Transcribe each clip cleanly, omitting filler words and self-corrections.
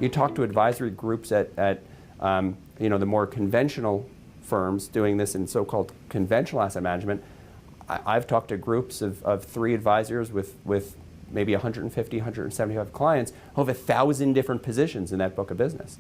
You talk to advisory groups at the more conventional firms doing this in so-called conventional asset management. I've talked to groups of 3 advisors with maybe 150, 175 clients who have 1,000 different positions in that book of business.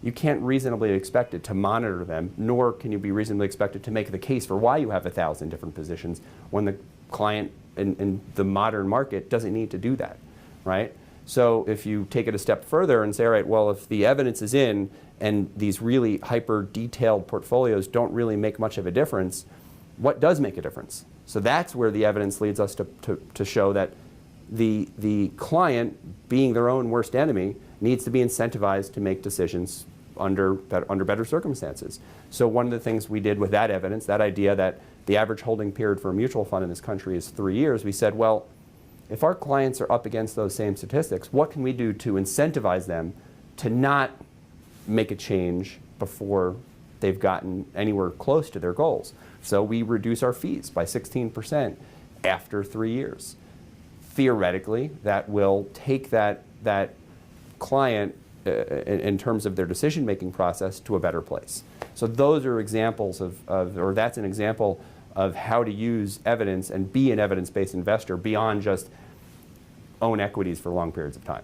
You can't reasonably expect it to monitor them, nor can you be reasonably expected to make the case for why you have 1,000 different positions when the client in the modern market doesn't need to do that, right? So if you take it a step further and say, all right, well, if the evidence is in and these really hyper-detailed portfolios don't really make much of a difference, what does make a difference? So that's where the evidence leads us to show that the client, being their own worst enemy, needs to be incentivized to make decisions under better circumstances. So one of the things we did with that evidence, that idea that the average holding period for a mutual fund in this country is 3 years, we said, well, if our clients are up against those same statistics, what can we do to incentivize them to not make a change before they've gotten anywhere close to their goals? So we reduce our fees by 16% after 3 years. Theoretically, that will take that client in terms of their decision-making process to a better place. So those are examples or that's an example of how to use evidence and be an evidence-based investor beyond just own equities for long periods of time.